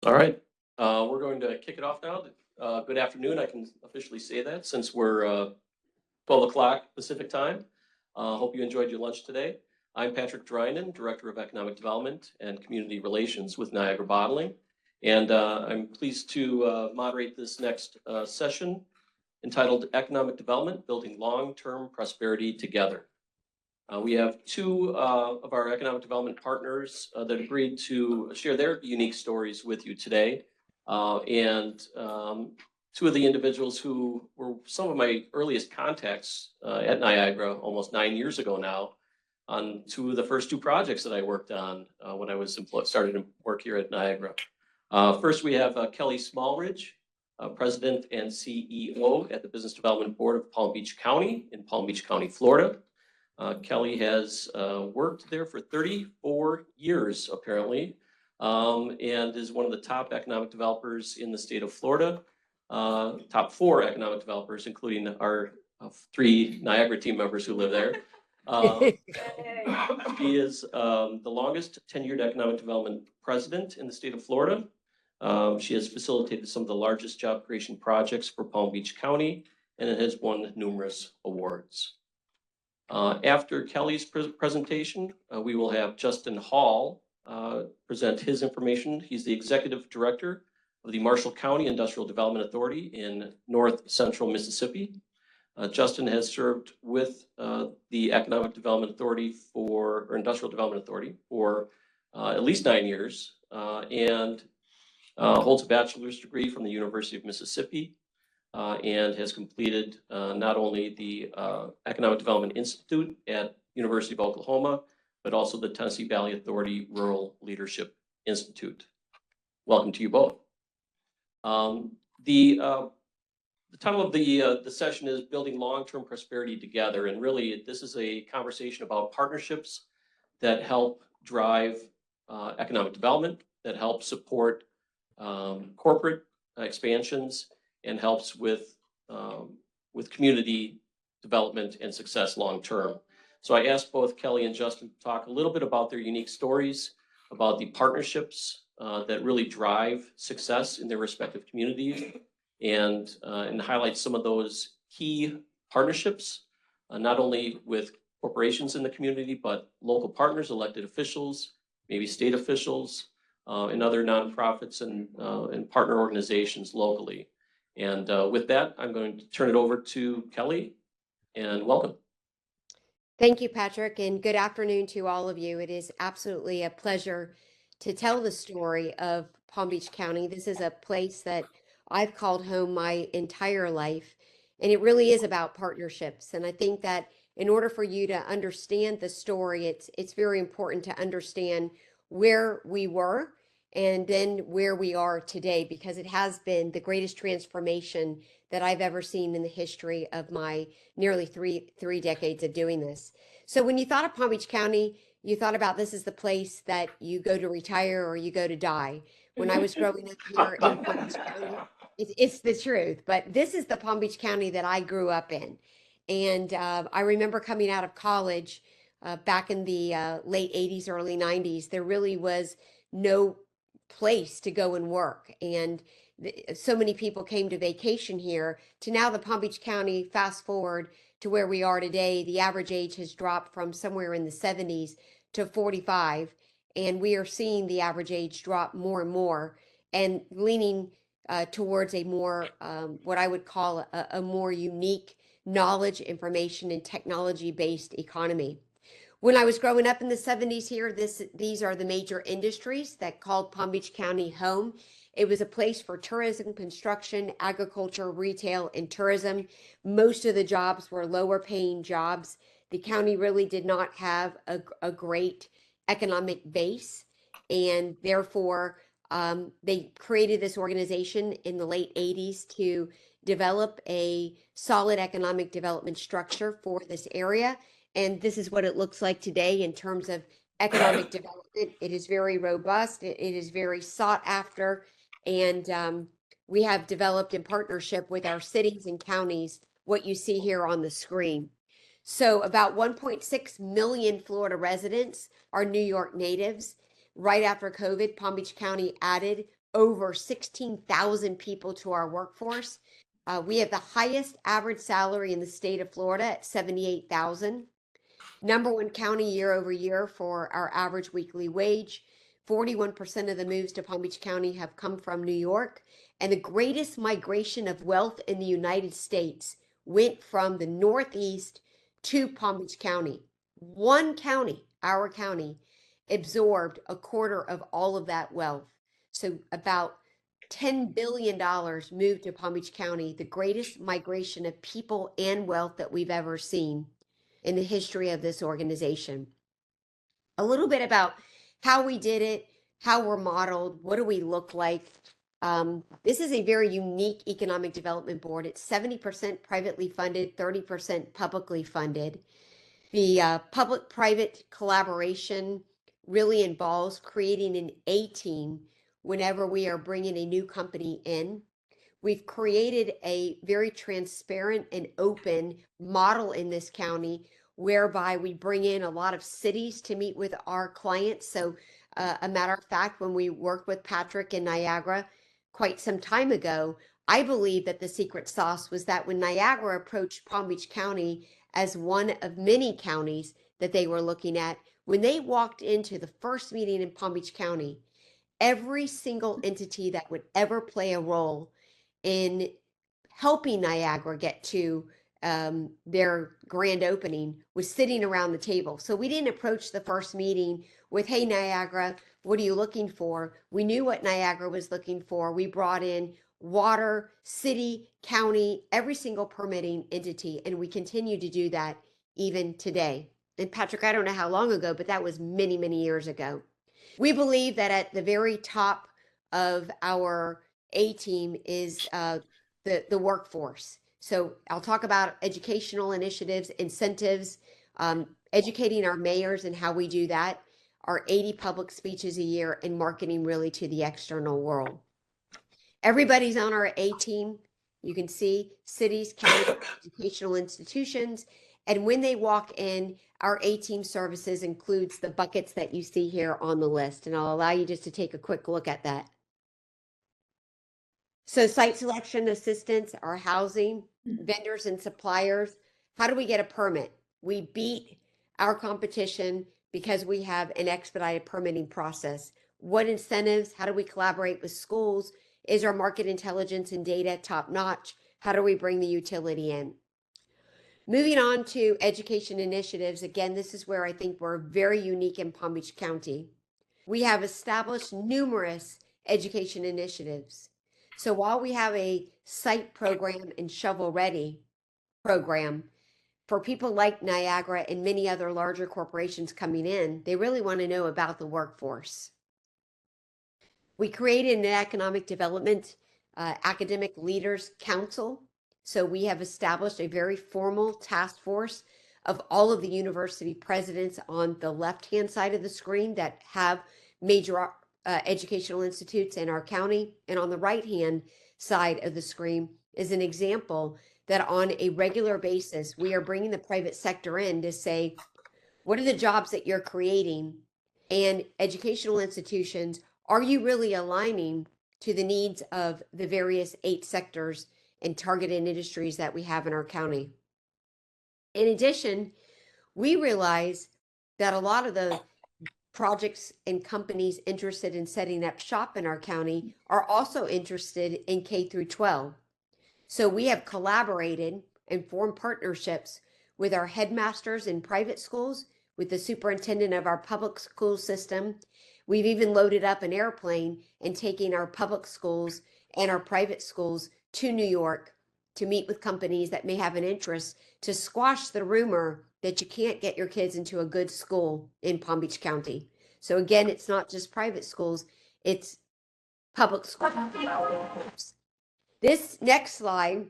All right, we're going to kick it off now. Good afternoon. I can officially say that since we're 12 o'clock Pacific time. Hope you enjoyed your lunch today. I'm Patrick Drinan, Director of Economic Development and Community Relations with Niagara Bottling. And I'm pleased to moderate this next session entitled Economic Development, Building Long-Term Prosperity Together. We have two of our economic development partners that agreed to share their unique stories with you today. And two of the individuals who were some of my earliest contacts at Niagara almost 9 years ago now on the first two projects that I worked on when I was started to work here at Niagara. First, we have Kelly Smallridge, President and CEO at the Business Development Board of Palm Beach County in Palm Beach County, Florida. Kelly has worked there for 34 years, apparently, and is one of the top economic developers in the state of Florida. Top four economic developers, including our three Niagara team members who live there. She is the longest tenured economic development president in the state of Florida. She has facilitated some of the largest job creation projects for Palm Beach County, and it has won numerous awards. After Kelly's presentation, we will have Justin Hall present his information. He's the Executive Director of the Marshall County Industrial Development Authority in North Central Mississippi. Justin has served with the Economic Development Authority or Industrial Development Authority for at least 9 years and holds a bachelor's degree from the University of Mississippi. And has completed not only the Economic Development Institute at University of Oklahoma, but also the Tennessee Valley Authority Rural Leadership Institute. Welcome to you both. The title of the session is Building Long-Term Prosperity Together, and really this is a conversation about partnerships that help drive economic development, that help support corporate expansions, and helps with community development and success long term. So I asked both Kelly and Justin to talk a little bit about their unique stories, about the partnerships that really drive success in their respective communities, and highlight some of those key partnerships, not only with corporations in the community, but local partners, elected officials, maybe state officials, and other nonprofits and partner organizations locally. And with that, I'm going to turn it over to Kelly, and welcome. Thank you, Patrick, and good afternoon to all of you. It is absolutely a pleasure to tell the story of Palm Beach County. This is a place that I've called home my entire life, and it really is about partnerships. And I think that in order for you to understand the story, it's very important to understand where we were and then where we are today, because it has been the greatest transformation that I've ever seen in the history of my nearly three decades of doing this. So when you thought of Palm Beach County, you thought about this as the place that you go to retire or you go to die. When I was growing up here in Palm Beach County, it's the truth, but this is the Palm Beach County that I grew up in. And I remember coming out of college back in the late 80s, early 90s, there really was no place to go and work. And so many people came to vacation here to now the Palm Beach County, fast forward to where we are today, the average age has dropped from somewhere in the 70s to 45. And we are seeing the average age drop more and more and leaning towards a more, what I would call a more unique knowledge, information, and technology-based economy. When I was growing up in the 70s here, these are the major industries that called Palm Beach County home. It was a place for tourism, construction, agriculture, retail, and tourism. Most of the jobs were lower paying jobs. The county really did not have a great economic base, and therefore they created this organization in the late 80s to develop a solid economic development structure for this area. And this is what it looks like today in terms of economic development. It is very robust. It is very sought after. And we have developed in partnership with our cities and counties what you see here on the screen. So about 1.6 million Florida residents are New York natives. Right after COVID, Palm Beach County added over 16,000 people to our workforce. We have the highest average salary in the state of Florida at 78,000. Number one county year over year for our average weekly wage. 41% of the moves to Palm Beach County have come from New York. And the greatest migration of wealth in the United States went from the Northeast to Palm Beach County. One county, our county, absorbed a quarter of all of that wealth. So about $10 billion moved to Palm Beach County, the greatest migration of people and wealth that we've ever seen in the history of this organization. A little bit about how we did it, how we're modeled, what do we look like. This is a very unique economic development board. It's 70% privately funded, 30% publicly funded. The public-private collaboration really involves creating an A team whenever we are bringing a new company in. We've created a very transparent and open model in this county whereby we bring in a lot of cities to meet with our clients. So a matter of fact, when we worked with Patrick in Niagara quite some time ago, I believe that the secret sauce was that when Niagara approached Palm Beach County as one of many counties that they were looking at, when they walked into the first meeting in Palm Beach County, every single entity that would ever play a role in helping Niagara get to their grand opening was sitting around the table. So we didn't approach the first meeting with, hey, Niagara, what are you looking for? We knew what Niagara was looking for. We brought in water, city, county, every single permitting entity, and we continue to do that even today. And Patrick, I don't know how long ago, but that was many, many years ago. We believe that at the very top of our A team is the workforce. So I'll talk about educational initiatives, incentives, educating our mayors and how we do that, our 80 public speeches a year, and marketing really to the external world. Everybody's on our A team. You can see cities, counties, educational institutions. And when they walk in, our A team services includes the buckets that you see here on the list. And I'll allow you just to take a quick look at that. So site selection assistance, our housing, vendors and suppliers. How do we get a permit? We beat our competition because we have an expedited permitting process. What incentives? How do we collaborate with schools? Is our market intelligence and data top notch? How do we bring the utility in? Moving on to education initiatives. Again, this is where I think we're very unique in Palm Beach County. We have established numerous education initiatives. So while we have a site program and shovel ready program for people like Niagara and many other larger corporations coming in, they really want to know about the workforce. We created an economic development academic leaders council. So we have established a very formal task force of all of the university presidents on the left-hand side of the screen that have major educational institutes in our county. And on the right-hand side of the screen is an example that on a regular basis, we are bringing the private sector in to say, what are the jobs that you're creating? And educational institutions, are you really aligning to the needs of the various 8 sectors and targeted industries that we have in our county? In addition, we realize that a lot of the projects and companies interested in setting up shop in our county are also interested in K through 12. So we have collaborated and formed partnerships with our headmasters in private schools, with the superintendent of our public school system. We've even loaded up an airplane and taking our public schools and our private schools to New York to meet with companies that may have an interest to squash the rumor that you can't get your kids into a good school in Palm Beach County. So again, it's not just private schools, it's public schools. This next slide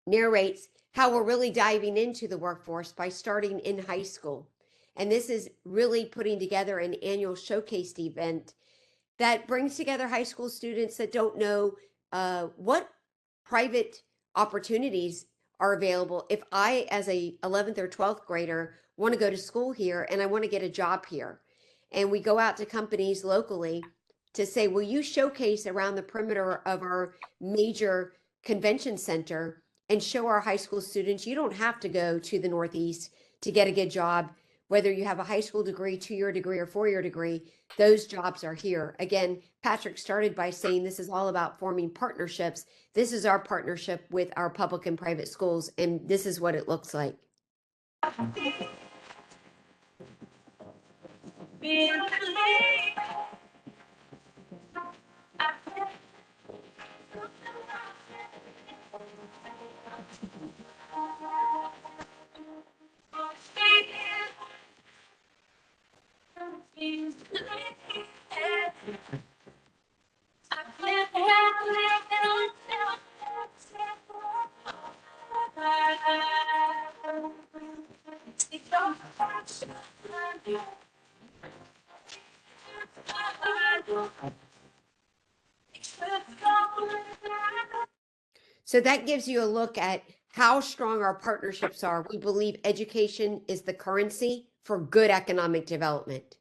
narrates how we're really diving into the workforce by starting in high school. And this is really putting together an annual showcase event that brings together high school students that don't know what private opportunities are available. If I, as a 11th or 12th grader, want to go to school here and I want to get a job here, and we go out to companies locally to say, will you showcase around the perimeter of our major convention center and show our high school students you don't have to go to the Northeast to get a good job, whether you have a high school degree, 2-year degree, or 4-year degree, those jobs are here. Again, Patrick started by saying this is all about forming partnerships. This is our partnership with our public and private schools, and this is what it looks like. So that gives you a look at how strong our partnerships are. We believe education is the currency for good economic development.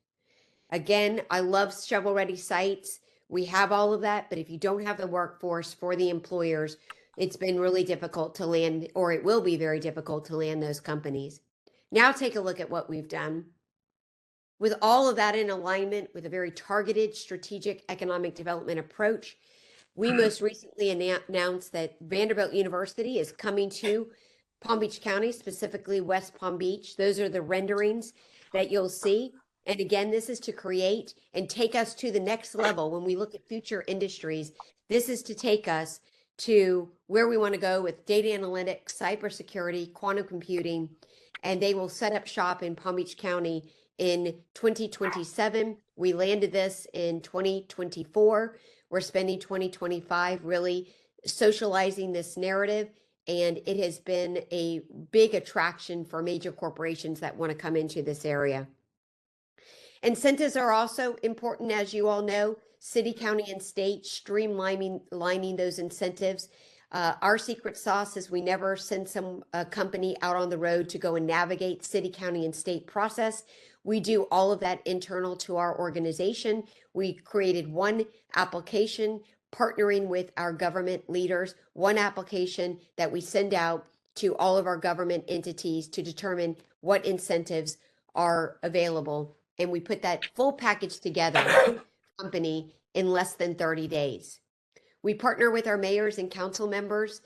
Again, I love shovel-ready sites. We have all of that, but if you don't have the workforce for the employers, it's been really difficult to land, or it will be very difficult to land those companies. Now take a look at what we've done. With all of that in alignment with a very targeted strategic economic development approach, we most recently announced that Vanderbilt University is coming to Palm Beach County, specifically West Palm Beach. Those are the renderings that you'll see. And again, this is to create and take us to the next level. When we look at future industries, this is to take us to where we want to go with data analytics, cybersecurity, quantum computing, and they will set up shop in Palm Beach County in 2027. We landed this in 2024. We're spending 2025 really socializing this narrative, and it has been a big attraction for major corporations that want to come into this area. Incentives are also important, as you all know. City, county, and state streamlining those incentives. Our secret sauce is we never send some company out on the road to go and navigate city, county, and state process. We do all of that internal to our organization. We created one application partnering with our government leaders, one application that we send out to all of our government entities to determine what incentives are available. And we put that full package together, company, in less than 30 days. We partner with our mayors and council members.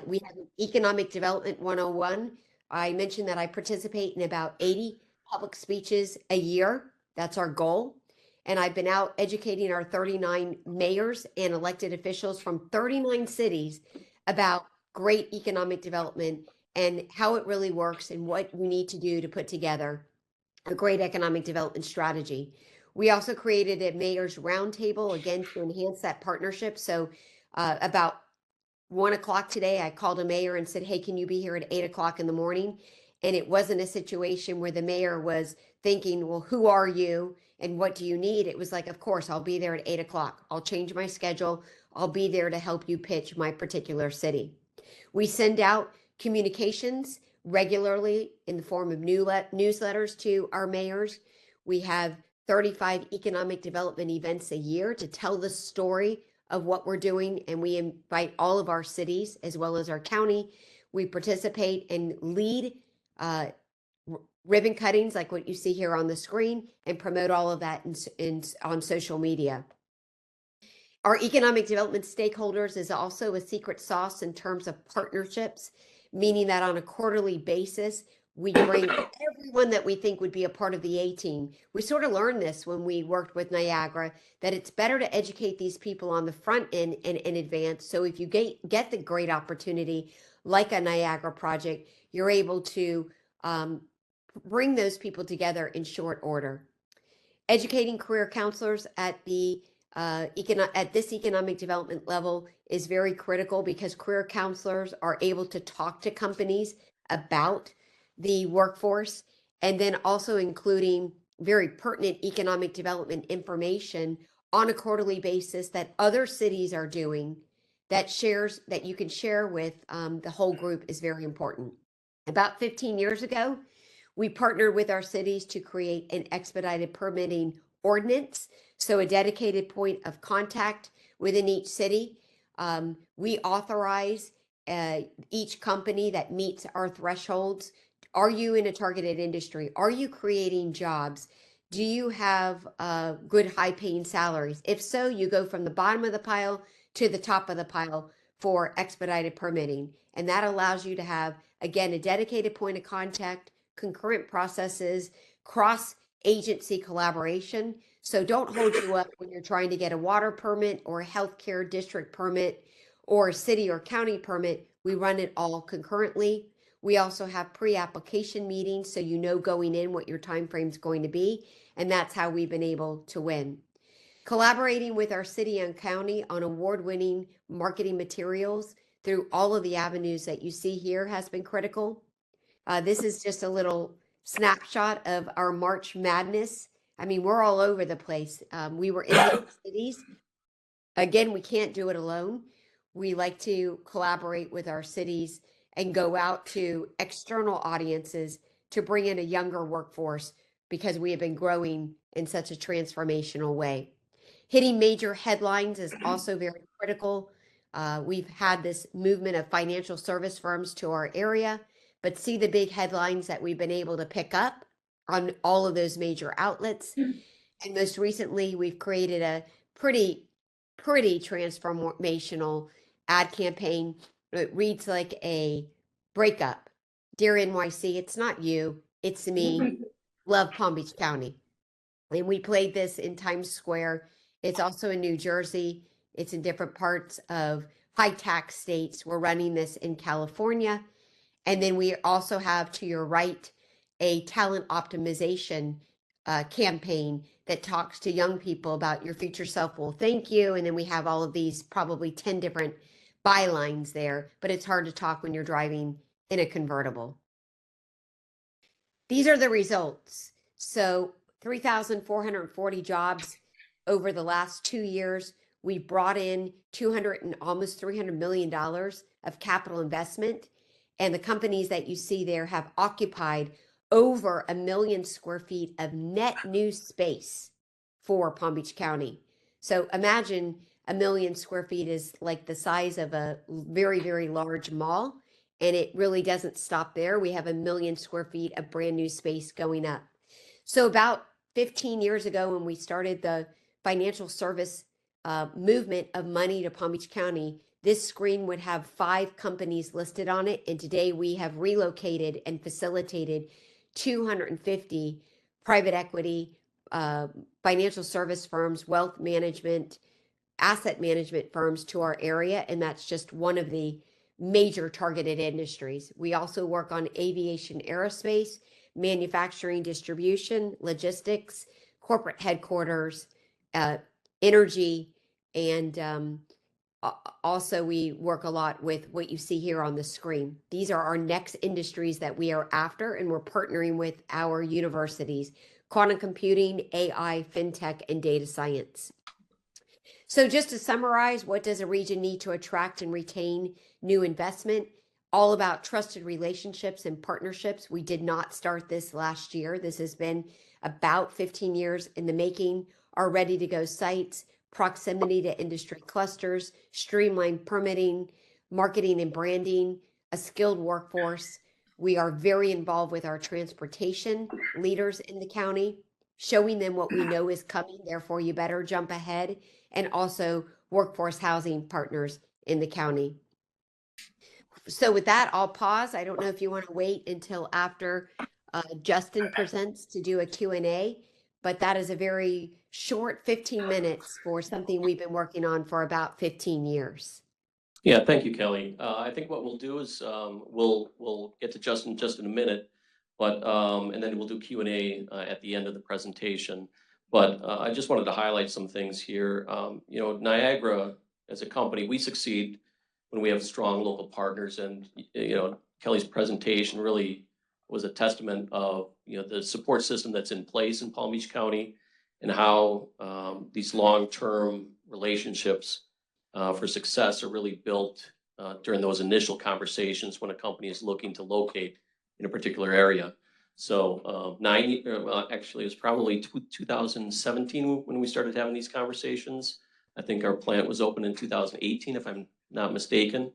We have an Economic Development 101. I mentioned that I participate in about 80 public speeches a year. That's our goal. And I've been out educating our 39 mayors and elected officials from 39 cities about great economic development and how it really works and what you need to do to put together a great economic development strategy. We also created a mayor's roundtable, again, to enhance that partnership. So about 1 o'clock today, I called a mayor and said, hey, can you be here at 8 o'clock in the morning? And it wasn't a situation where the mayor was thinking, well, who are you and what do you need? It was like, of course, I'll be there at 8 o'clock. I'll change my schedule. I'll be there to help you pitch my particular city. We send out communications regularly in the form of newsletters to our mayors. We have 35 economic development events a year to tell the story of what we're doing, and we invite all of our cities as well as our county. We participate and lead ribbon cuttings like what you see here on the screen and promote all of that on social media. Our economic development stakeholders is also a secret sauce in terms of partnerships, meaning that on a quarterly basis, we bring everyone that we think would be a part of the A team. We sort of learned this when we worked with Niagara, that it's better to educate these people on the front end and in advance. So if you get the great opportunity like a Niagara project, you're able to bring those people together in short order. Educating career counselors at the at this economic development level is very critical because career counselors are able to talk to companies about the workforce, and then also including very pertinent economic development information on a quarterly basis that other cities are doing that you can share with the whole group is very important. About 15 years ago, we partnered with our cities to create an expedited permitting ordinance, so a dedicated point of contact within each city. We authorize each company that meets our thresholds. Are you in a targeted industry? Are you creating jobs? Do you have good high-paying salaries? If so, you go from the bottom of the pile to the top of the pile for expedited permitting. And that allows you to have, again, a dedicated point of contact, concurrent processes, cross-agency collaboration. So don't hold you up when you're trying to get a water permit or a healthcare district permit or a city or county permit. We run it all concurrently. We also have pre-application meetings so you know going in what your time frame is going to be, and that's how we've been able to win. Collaborating with our city and county on award-winning marketing materials through all of the avenues that you see here has been critical. This is just a little snapshot of our March Madness. I mean, we're all over the place. We were in the cities. Again, we can't do it alone. We like to collaborate with our cities and go out to external audiences to bring in a younger workforce because we have been growing in such a transformational way. Hitting major headlines is also very critical. We've had this movement of financial service firms to our area, but see the big headlines that we've been able to pick up on all of those major outlets. And most recently, we've created a pretty transformational ad campaign. It reads like a breakup. Dear NYC, it's not you, it's me. Love Palm Beach County. And we played this in Times Square. It's also in New Jersey. It's in different parts of high tax states. We're running this in California. And then we also have to your right a talent optimization campaign that talks to young people about your future self will thank you. And then we have all of these probably 10 different bylines there, but it's hard to talk when you're driving in a convertible. These are the results. So 3,440 jobs over the last 2 years. We brought in 200 and almost $300 million of capital investment. And the companies that you see there have occupied over 1 million square feet of net new space for Palm Beach County. So imagine 1 million square feet is like the size of a very, very large mall. And it really doesn't stop there. We have 1 million square feet of brand new space going up. So about 15 years ago, when we started the financial service movement of money to Palm Beach County, this screen would have 5 companies listed on it. And today we have relocated and facilitated 250 private equity, financial service firms, wealth management, asset management firms to our area. And that's just one of the major targeted industries. We also work on aviation, aerospace, manufacturing, distribution, logistics, corporate headquarters, energy, and also we work a lot with what you see here on the screen. These are our next industries that we are after, and we're partnering with our universities: quantum computing, AI, fintech, and data science. So just to summarize, what does a region need to attract and retain new investment? All about trusted relationships and partnerships. We did not start this last year. This has been about 15 years in the making. Our ready-to-go sites, proximity to industry clusters, streamlined permitting, marketing and branding, a skilled workforce. We are very involved with our transportation leaders in the county, showing them what we know is coming, therefore you better jump ahead, and also workforce housing partners in the county. So with that, I'll pause. I don't know if you want to wait until after Justin presents to do a Q&A, but that is a very short 15 minutes for something we've been working on for about 15 years. Yeah, thank you, Kelly. I think what we'll do is we'll get to Justin just in a minute, but and then we'll do Q&A at the end of the presentation. But I just wanted to highlight some things here. You know, Niagara as a company, we succeed when we have strong local partners, and you know, Kelly's presentation really was a testament of, you know, the support system that's in place in Palm Beach County and how these long-term relationships for success are really built during those initial conversations when a company is looking to locate in a particular area. So well, actually, it was probably 2017 when we started having these conversations. I think our plant was open in 2018, if I'm not mistaken.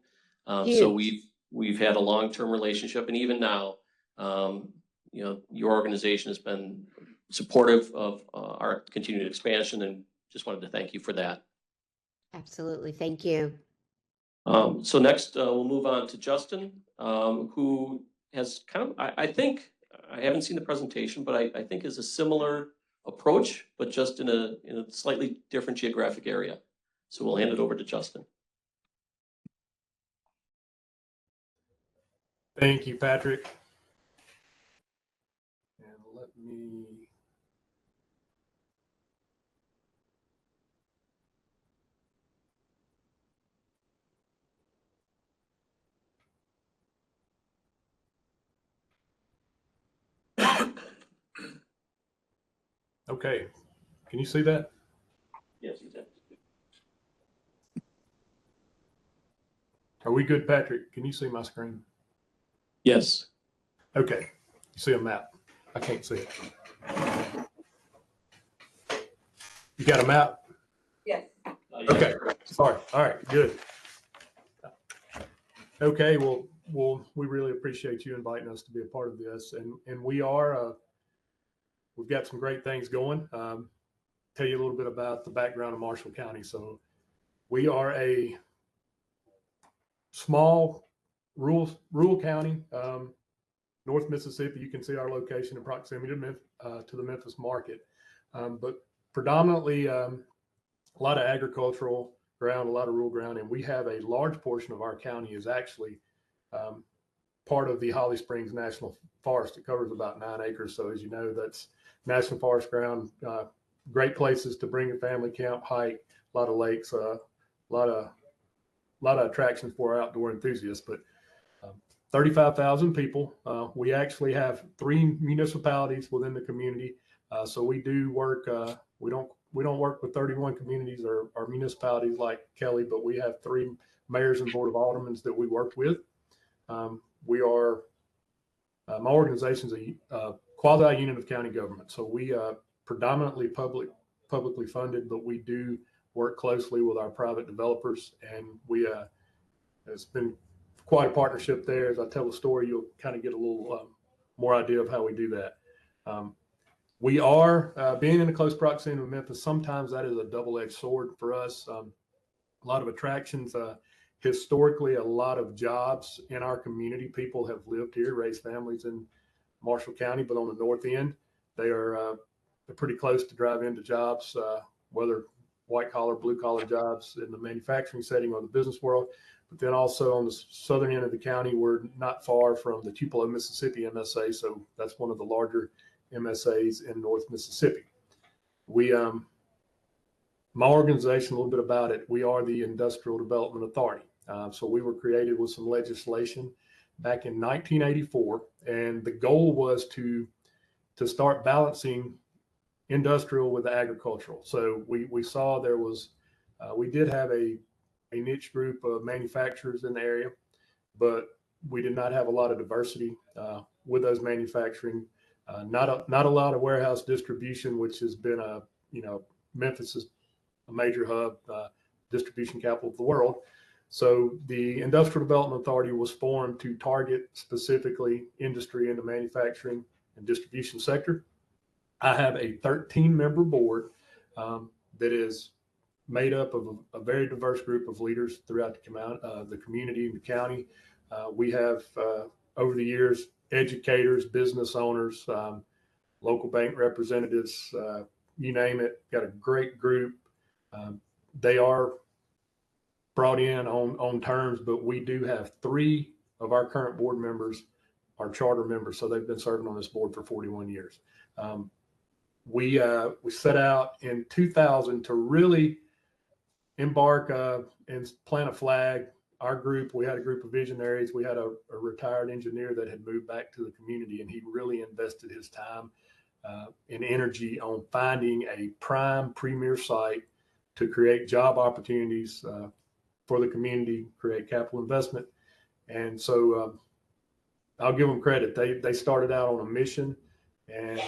So Huge. we've had a long-term relationship, and even now, your organization has been supportive of our continued expansion, and just wanted to thank you for that. Absolutely. Thank you. So next, we'll move on to Justin, who has kind of, I think, I haven't seen the presentation, but I think is a similar approach, but just in a slightly different geographic area. So we'll hand it over to Justin. Thank you, Patrick. And let me. Okay, can you see that? Yes, you did. Are we good, Patrick? Can you see my screen? Yes. Okay, you see a map. I can't see it. You got a map? Yes. Okay, sorry. All right, good. Okay, well, we really appreciate you inviting us to be a part of this, and we are. We've got some great things going. Tell you a little bit about the background of Marshall County. So, we are a small rural county, North Mississippi. You can see our location and proximity to the Memphis market, but predominantly a lot of agricultural ground, a lot of rural ground, and we have a large portion of our county is actually part of the Holly Springs National Forest. It covers about 9 acres. So as you know, that's National Forest ground. Great places to bring a family, camp, hike, a lot of lakes, a lot of attractions for our outdoor enthusiasts. But 35,000 people. We actually have 3 municipalities within the community. So we do work. We don't work with 31 communities or municipalities like Kelly, but we have 3 mayors and board of aldermen that we work with. We are my organization is a quasi unit of county government. So we predominantly publicly funded, but we do work closely with our private developers, and we it's been quite a partnership there. As I tell the story, you'll kind of get a little more idea of how we do that. We are being in a close proximity with Memphis. Sometimes that is a double-edged sword for us. A lot of attractions. Historically, a lot of jobs in our community. People have lived here, raised families in Marshall County, but on the north end, they're pretty close to drive into jobs, whether white collar, blue collar jobs in the manufacturing setting or the business world. But then also on the southern end of the county, we're not far from the Tupelo, Mississippi MSA. So that's one of the larger MSAs in North Mississippi. We, my organization, a little bit about it, we are the Industrial Development Authority. So we were created with some legislation back in 1984. And the goal was to start balancing industrial with agricultural. So we saw there was, we did have a niche group of manufacturers in the area, but we did not have a lot of diversity with those manufacturing. Not a lot of warehouse distribution, which has been Memphis is a major hub, distribution capital of the world. So the Industrial Development Authority was formed to target specifically industry in the manufacturing and distribution sector. I have a 13-member board that is made up of a very diverse group of leaders throughout the community and the county. We have, over the years, educators, business owners, local bank representatives, you name it, got a great group. They are brought in on terms, but we do have 3 of our current board members are charter members. So they've been serving on this board for 41 years. We set out in 2000 to really embark and plant a flag. Our group, we had a group of visionaries. We had a retired engineer that had moved back to the community, and he really invested his time and energy on finding a premier site to create job opportunities for the community, create capital investment. And so I'll give them credit. They started out on a mission, and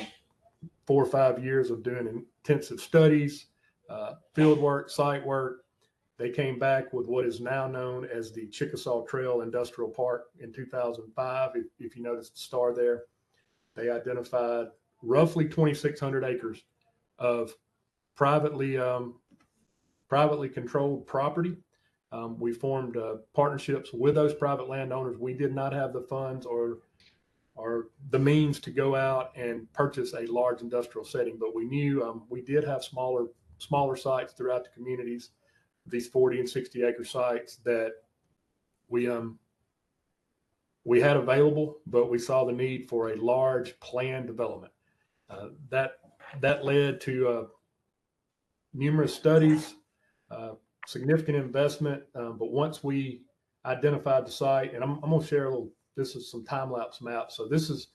4 or 5 years of doing intensive studies, field work, site work. They came back with what is now known as the Chickasaw Trail Industrial Park in 2005. If you notice the star there, they identified roughly 2,600 acres of privately controlled property. We formed partnerships with those private landowners. We did not have the funds or the means to go out and purchase a large industrial setting, but we knew we did have smaller sites throughout the communities, these 40 and 60 acre sites that we had available, but we saw the need for a large planned development. That led to numerous studies, significant investment. But once we identified the site, and I'm going to share a little, this is some time lapse maps. So this is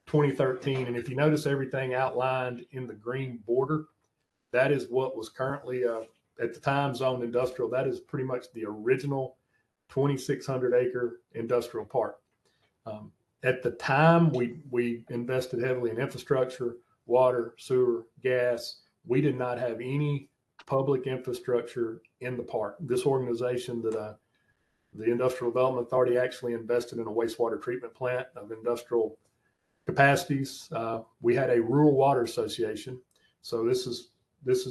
2013. And if you notice everything outlined in the green border, that is what was currently at the time zoned industrial. That is pretty much the original 2,600 acre industrial park. At the time, we invested heavily in infrastructure, water, sewer, gas. We did not have any public infrastructure in the park. This organization that the Industrial Development Authority actually invested in a wastewater treatment plant of industrial capacities. We had a rural water association. So this is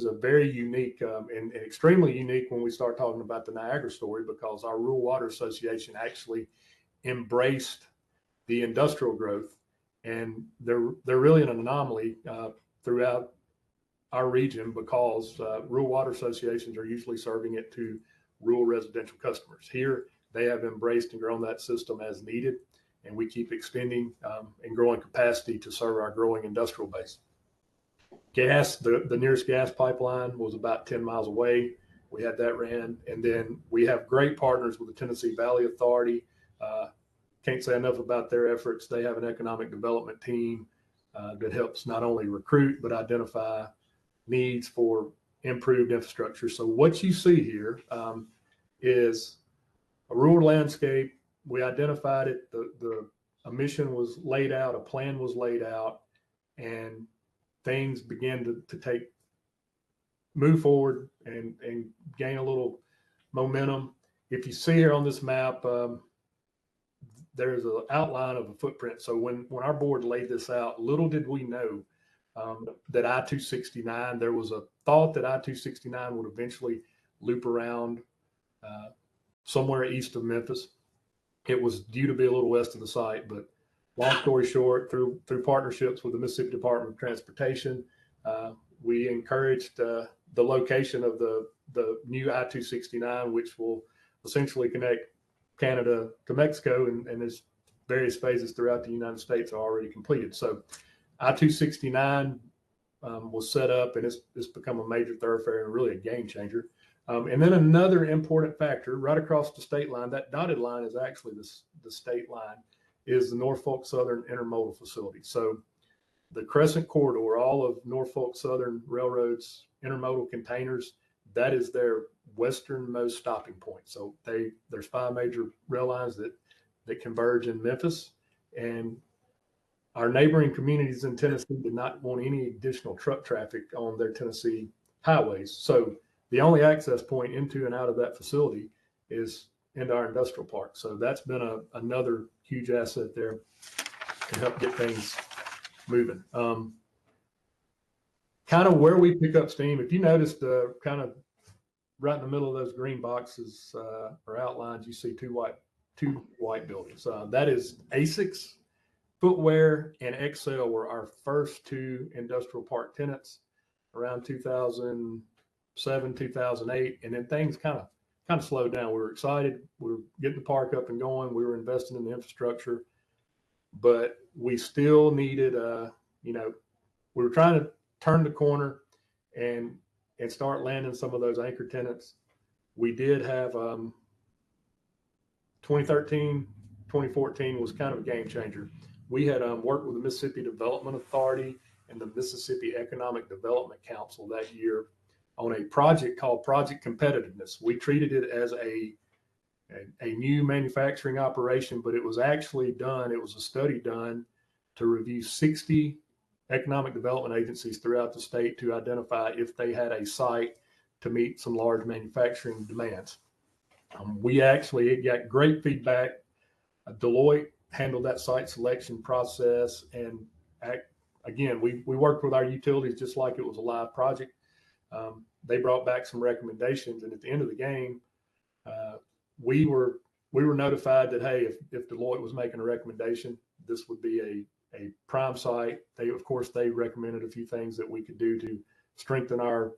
a very unique and extremely unique when we start talking about the Niagara story, because our rural water association actually embraced the industrial growth, and they're really an anomaly throughout our region, because rural water associations are usually serving it to rural residential customers. Here, they have embraced and grown that system as needed, and we keep extending and growing capacity to serve our growing industrial base. Gas, the nearest gas pipeline was about 10 miles away. We had that ran, and then we have great partners with the Tennessee Valley Authority. Can't say enough about their efforts. They have an economic development team that helps not only recruit, but identify needs for improved infrastructure. So what you see here is a rural landscape. We identified it. A mission was laid out, a plan was laid out, and things began to move forward and gain a little momentum. If you see here on this map, there's an outline of a footprint. So when our board laid this out, little did we know that I-269, there was a thought that I-269 would eventually loop around somewhere east of Memphis. It was due to be a little west of the site, but long story short, through partnerships with the Mississippi Department of Transportation, we encouraged the location of the new I-269, which will essentially connect Canada to Mexico, and there's various phases throughout the United States are already completed. So I-269 was set up, and it's become a major thoroughfare and really a game changer. And then another important factor right across the state line, that dotted line is actually the state line, is the Norfolk Southern Intermodal Facility. So the Crescent Corridor, all of Norfolk Southern Railroad's intermodal containers, that is their westernmost stopping point. So there's 5 major rail lines that converge in Memphis, and our neighboring communities in Tennessee did not want any additional truck traffic on their Tennessee highways. So the only access point into and out of that facility is into our industrial park. So that's been another huge asset there to help get things moving. Kind of where we pick up steam, if you noticed kind of right in the middle of those green boxes or outlines, you see two white buildings. That is ASICS Footwear and Excel were our first 2 industrial park tenants around 2007, 2008, and then things kind of slowed down. We were excited. We were getting the park up and going. We were investing in the infrastructure, but we still needed, we were trying to turn the corner and start landing some of those anchor tenants. We did have 2013, 2014 was kind of a game changer. We had worked with the Mississippi Development Authority and the Mississippi Economic Development Council that year on a project called Project Competitiveness. We treated it as a a new manufacturing operation, but it was actually done, it was a study done to review 60 economic development agencies throughout the state to identify if they had a site to meet some large manufacturing demands. We actually got great feedback. Deloitte handled that site selection process. And again, we worked with our utilities just like it was a live project. They brought back some recommendations. And at the end of the game, we were notified that, hey, if Deloitte was making a recommendation, this would be a prime site. Of course, they recommended a few things that we could do to strengthen our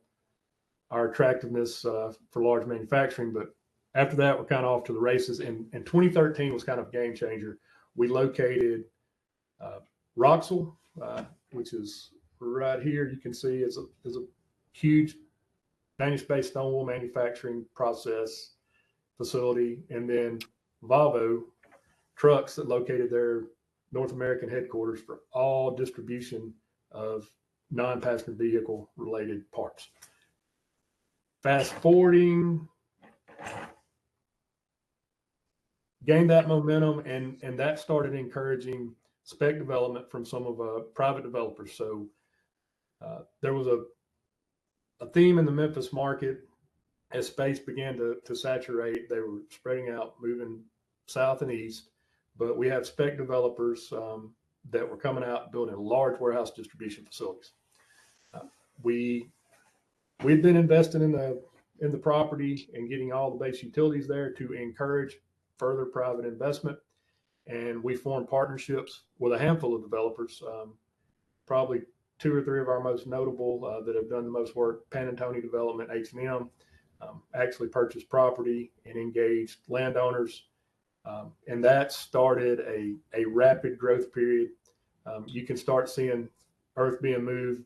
attractiveness for large manufacturing. But after that, we're kind of off to the races. And 2013 was kind of a game changer. We located Roxel, which is right here. You can see is a huge Danish-based stone wool manufacturing process facility, and then Volvo Trucks that located their North American headquarters for all distribution of non-passenger vehicle related parts. Fast forwarding, gained that momentum, and that started encouraging spec development from some of private developers. So there was a theme in the Memphis market. As space began to saturate, they were spreading out, moving south and east. But we have spec developers that were coming out building large warehouse distribution facilities. We'd been investing in the property and getting all the base utilities there to encourage further private investment. And we formed partnerships with a handful of developers, probably 2 or 3 of our most notable that have done the most work. Panantoni Development, H&M, actually purchased property and engaged landowners. And that started a rapid growth period. You can start seeing earth being moved.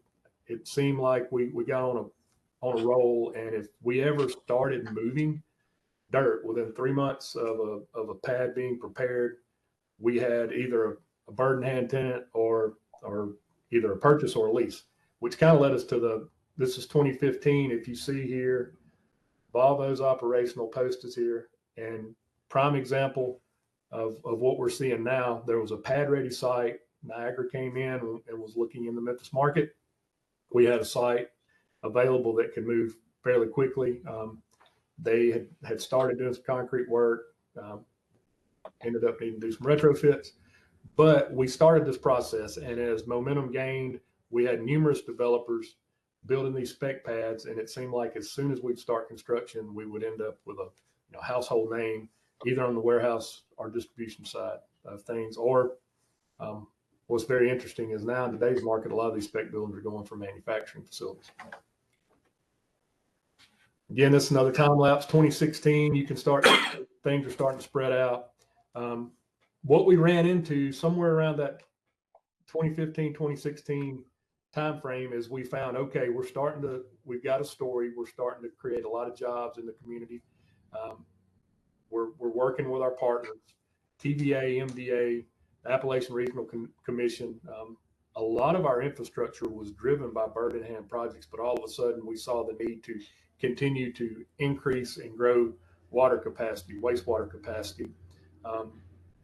It seemed like we got on a roll. And if we ever started moving dirt within 3 months of a pad being prepared, we had either a bird in hand tenant or either a purchase or a lease, which kind of led us to this is 2015. If you see here, Volvo's operational post is here, and prime example of what we're seeing now. There was a pad ready site. Niagara came in and was looking in the Memphis market. We had a site available that could move fairly quickly. They had started doing some concrete work, ended up needing to do some retrofits, but we started this process, and as momentum gained, we had numerous developers building these spec pads, and it seemed like as soon as we'd start construction, we would end up with a household name, either on the warehouse or distribution side of things. Or what's very interesting is now in today's market, a lot of these spec buildings are going for manufacturing facilities. Again, this is another time lapse. 2016, you can start, things are starting to spread out. What we ran into somewhere around that 2015, 2016 time frame is we found, okay, we've got a story. We're starting to create a lot of jobs in the community. We're working with our partners, TVA, MDA, Appalachian Regional Commission. A lot of our infrastructure was driven by bird in hand projects, but all of a sudden we saw the need to continue to increase and grow water capacity, wastewater capacity,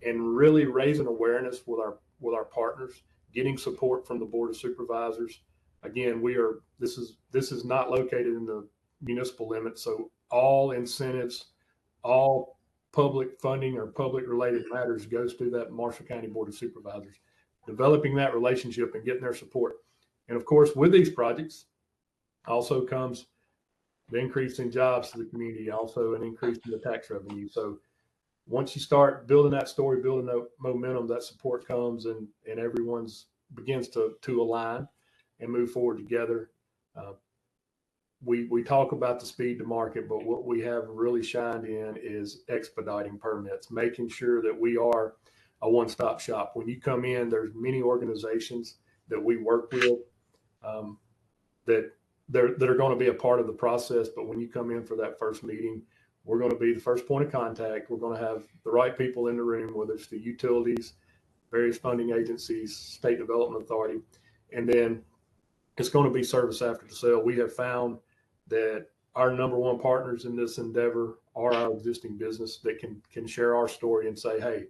and really raising awareness with our partners, getting support from the Board of Supervisors. Again, this is not located in the municipal limits, so all incentives, all public funding or public related matters goes through that Marshall County Board of Supervisors, developing that relationship and getting their support. And of course, with these projects also comes the increase in jobs to the community, also an increase in the tax revenue. So once you start building that story, building that momentum, that support comes and everyone's begins to align and move forward together. We talk about the speed to market, but what we have really shined in is expediting permits, making sure that we are a one-stop shop. When you come in, there's many organizations that we work with that are going to be a part of the process. But when you come in for that first meeting, we're going to be the first point of contact. We're going to have the right people in the room, whether it's the utilities, various funding agencies, state development authority, and then it's going to be service after the sale. We have found that our number one partners in this endeavor are our existing business that can share our story and say, hey,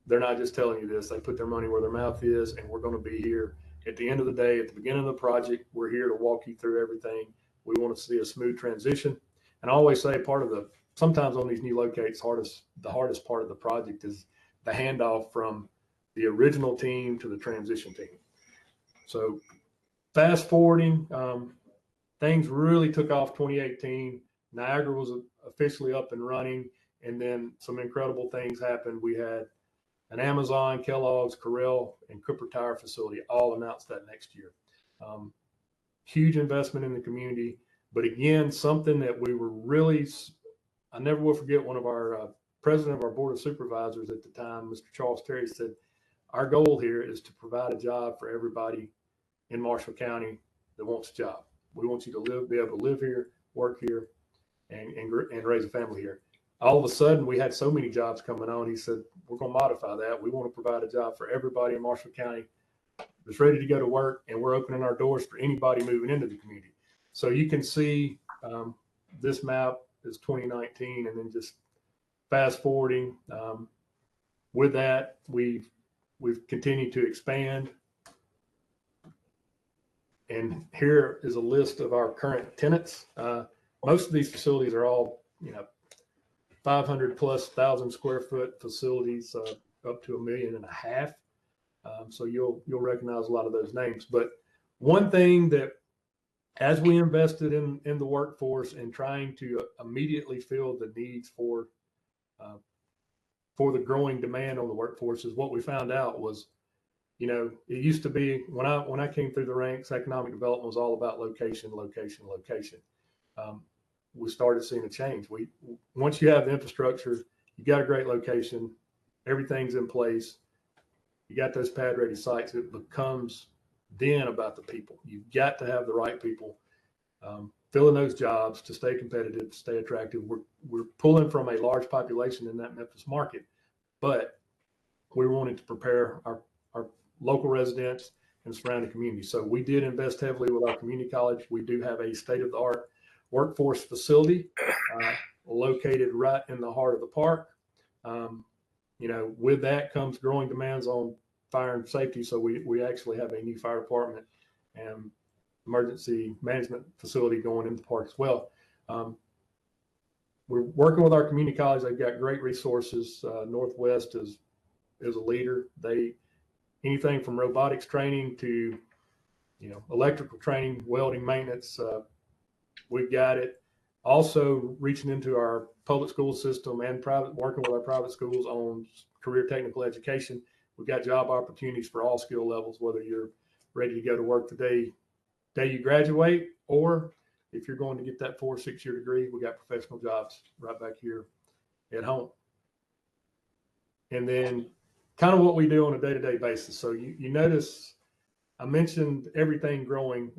they're not just telling you this. They put their money where their mouth is, and we're going to be here. At the end of the day, at the beginning of the project, we're here to walk you through everything. We want to see a smooth transition. And I always say sometimes on these new locates, the hardest part of the project is the handoff from the original team to the transition team. So fast forwarding, things really took off 2018. Niagara was officially up and running, and then some incredible things happened. We had an Amazon, Kellogg's, Corel, and Cooper Tire facility all announced that next year. Huge investment in the community, but again, something that we were really, I never will forget, one of our president of our board of supervisors at the time, Mr. Charles Terry, said, our goal here is to provide a job for everybody in Marshall County that wants a job. We want you to be able to live here, work here, and raise a family here. All of a sudden, we had so many jobs coming on. He said, we're going to modify that. We want to provide a job for everybody in Marshall County that's ready to go to work, and we're opening our doors for anybody moving into the community. So you can see this map is 2019, and then just fast forwarding. With that, we've continued to expand. And here is a list of our current tenants. Most of these facilities are all, 500 plus 1,000 square foot facilities, up to 1.5 million. So you'll recognize a lot of those names. But one thing that, as we invested in the workforce and trying to immediately fill the needs for the growing demand on the workforce, is what we found out was, it used to be when I came through the ranks, economic development was all about location, location, location. We started seeing a change. Once you have the infrastructure, you got a great location, everything's in place, you got those pad ready sites, it becomes then about the people. You've got to have the right people filling those jobs to stay competitive, to stay attractive. We're pulling from a large population in that Memphis market, but we wanted to prepare our local residents and surrounding communities. So we did invest heavily with our community college. We do have a state-of-the-art workforce facility located right in the heart of the park. With that comes growing demands on fire and safety. So we actually have a new fire department and emergency management facility going in the park as well. We're working with our community college. They've got great resources. Northwest is a leader. Anything from robotics training to, electrical training, welding, maintenance, we've got it. Also reaching into our public school system and working with our private schools on career technical education. We've got job opportunities for all skill levels, whether you're ready to go to work the day you graduate, or if you're going to get that 4 or 6 year degree, we got professional jobs right back here at home. And then kind of what we do on a day-to-day basis. So you notice I mentioned everything growing.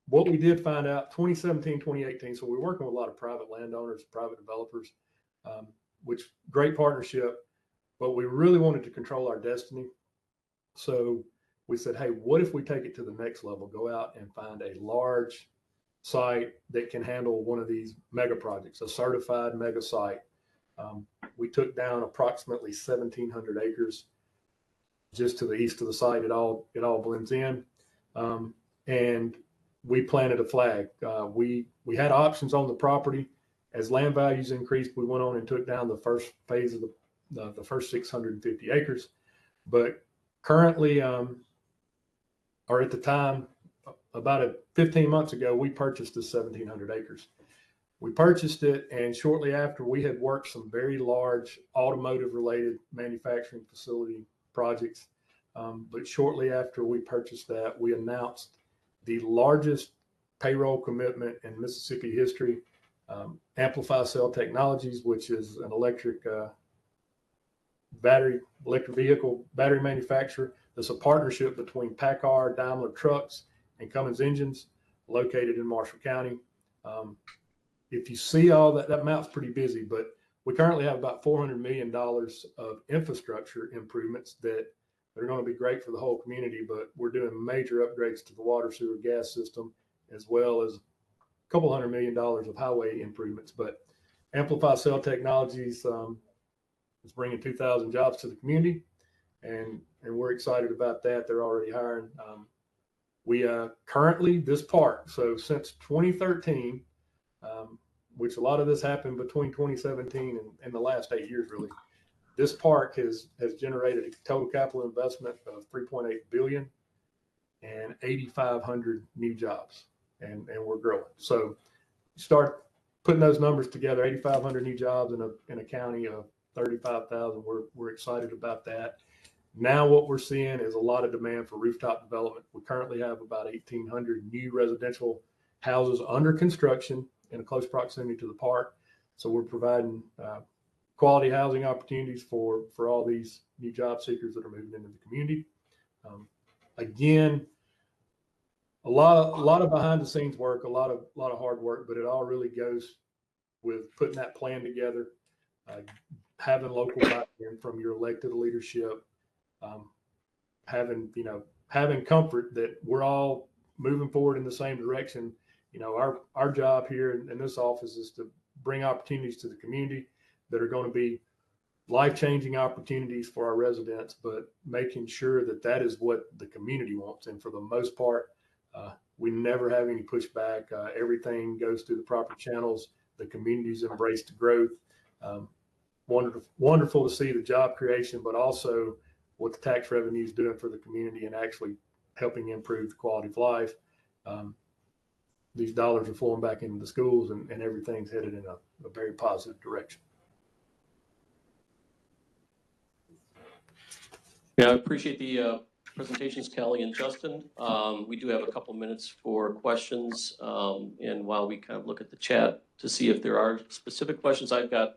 What we did find out 2017, 2018. So we're working with a lot of private landowners, private developers, which great partnership, but we really wanted to control our destiny. So we said, hey, what if we take it to the next level, go out and find a large site that can handle one of these mega projects, a certified mega site. We took down approximately 1,700 acres just to the east of the site. It all blends in. And we planted a flag. We had options on the property. As land values increased, we went on and took down the first phase of the first 650 acres. But currently, or at the time, about 15 months ago, we purchased this 1,700 acres. We purchased it, and shortly after, we had worked some very large automotive-related manufacturing facility projects. But shortly after we purchased that, we announced the largest payroll commitment in Mississippi history. Amplify Cell Technologies, which is an electric vehicle battery manufacturer. There's a partnership between PACCAR, Daimler Trucks, and Cummins Engines, located in Marshall County. If you see all that map's pretty busy, but we currently have about $400 million of infrastructure improvements that are going to be great for the whole community, but we're doing major upgrades to the water, sewer, gas system, as well as couple $100 million of highway improvements. But Amplify Cell Technologies is bringing 2,000 jobs to the community, and we're excited about that. They're already hiring. We currently, this park, so since 2013, which a lot of this happened between 2017 and the last 8 years, really, this park has generated a total capital investment of $3.8 billion and 8,500 new jobs, and we're growing. So start putting those numbers together, 8,500 new jobs in a county of 35,000. We're excited about that. Now what we're seeing is a lot of demand for rooftop development. We currently have about 1,800 new residential houses under construction in a close proximity to the park. So we're providing quality housing opportunities for all these new job seekers that are moving into the community. Again, a lot of behind the scenes work, a lot of hard work, but it all really goes with putting that plan together, having local buy-in from your elected leadership, having comfort that we're all moving forward in the same direction. Our job here in this office is to bring opportunities to the community that are going to be life-changing opportunities for our residents, but making sure that is what the community wants. And for the most part, we never have any pushback. Everything goes through the proper channels. The community's embraced growth. Wonderful to see the job creation, but also what the tax revenue is doing for the community and actually helping improve the quality of life. These dollars are flowing back into the schools, and everything's headed in a very positive direction. Yeah, I appreciate the presentations, Kelly and Justin. We do have a couple minutes for questions, and while we kind of look at the chat to see if there are specific questions, I've got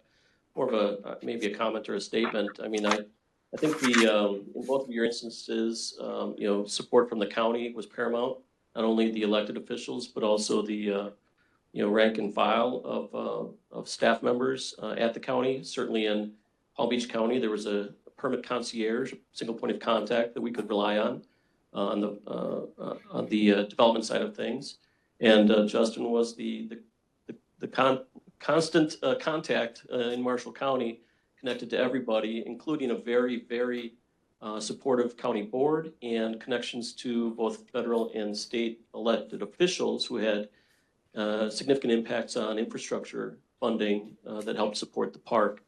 more of maybe a comment or a statement. I mean, I think in both of your instances, support from the county was paramount. Not only the elected officials, but also the rank and file of staff members at the county. Certainly in Palm Beach County, there was a permit concierge, single point of contact that we could rely on the development side of things. And Justin was the constant contact in Marshall County, connected to everybody, including a very, very supportive county board and connections to both federal and state elected officials who had significant impacts on infrastructure funding that helped support the park.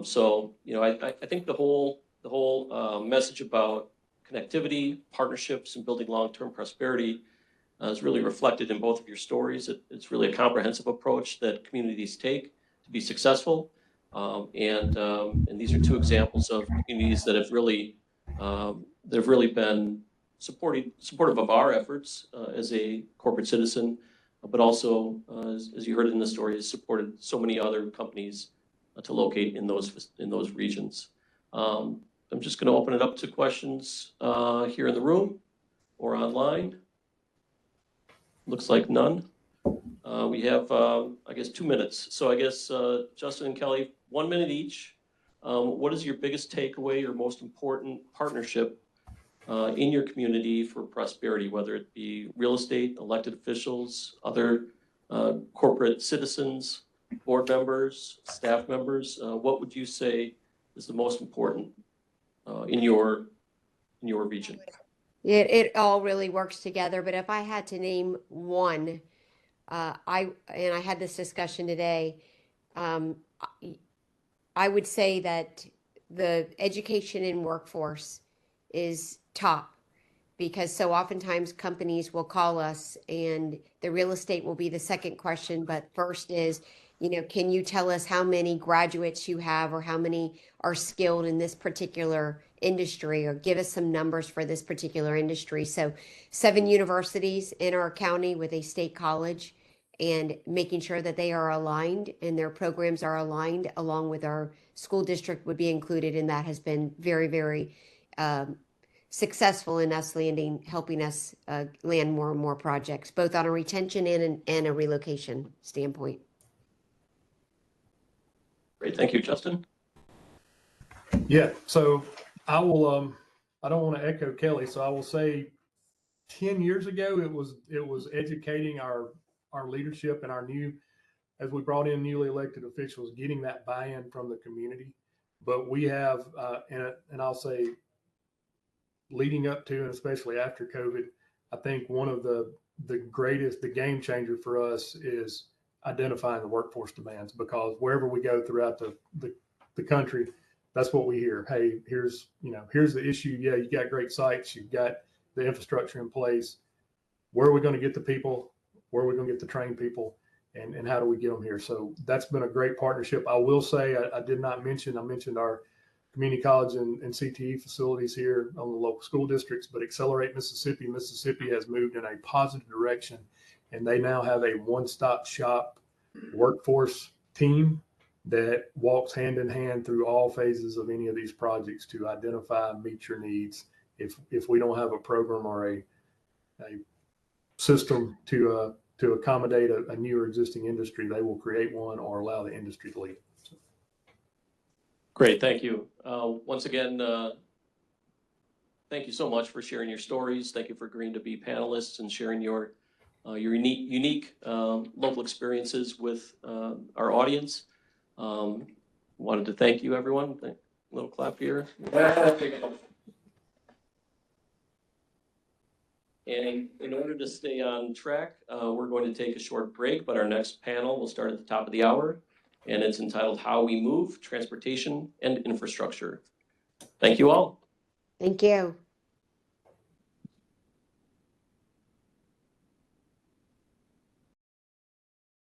So I think the whole message about connectivity, partnerships, and building long-term prosperity is really reflected in both of your stories. It's really a comprehensive approach that communities take to be successful. And these are two examples of communities that have really been supportive of our efforts as a corporate citizen, but also, as you heard in the story, has supported so many other companies to locate in those regions. I'm just going to open it up to questions here in the room or online. Looks like none. We have, I guess, 2 minutes. So I guess, Justin and Kelly, 1 minute each. What is your biggest takeaway or most important partnership in your community for prosperity, whether it be real estate, elected officials, other corporate citizens, board members, staff members? What would you say is the most important in your region? It all really works together, but if I had to name one, I had this discussion today, I would say that the education and workforce is top, because so oftentimes companies will call us and the real estate will be the second question, but first is, can you tell us how many graduates you have or how many are skilled in this particular industry, or give us some numbers for this particular industry. So 7 universities in our county with a state college, and making sure that they are aligned and their programs are aligned along with our school district would be included in that, has been very, very successful in us helping us land more and more projects, both on a retention and a relocation standpoint. Great, thank you, Justin. Yeah, so I will. I don't want to echo Kelly, so I will say 10 years ago it was educating our our leadership and as we brought in newly elected officials, getting that buy-in from the community. But we have, and I'll say, leading up to and especially after COVID, I think one of the game changer for us is identifying the workforce demands, because wherever we go throughout the country, that's what we hear. Hey, here's the issue. Yeah, you got great sites, you've got the infrastructure in place. Where are we going to get the people? Where are we going to get the trained people? And how do we get them here? So that's been a great partnership. I will say, I mentioned our community college and CTE facilities here on the local school districts, but Accelerate Mississippi has moved in a positive direction, and they now have a one-stop shop workforce team that walks hand in hand through all phases of any of these projects to identify and meet your needs. If we don't have a program or a system to accommodate a new or existing industry, they will create one or allow the industry to lead. Great, thank you. Once again, thank you so much for sharing your stories. Thank you for agreeing to be panelists and sharing your unique local experiences with our audience. Wanted to thank you, everyone. A little clap here. And in order to stay on track, we're going to take a short break, but our next panel will start at the top of the hour, and it's entitled How We Move, Transportation and Infrastructure. Thank you all. Thank you.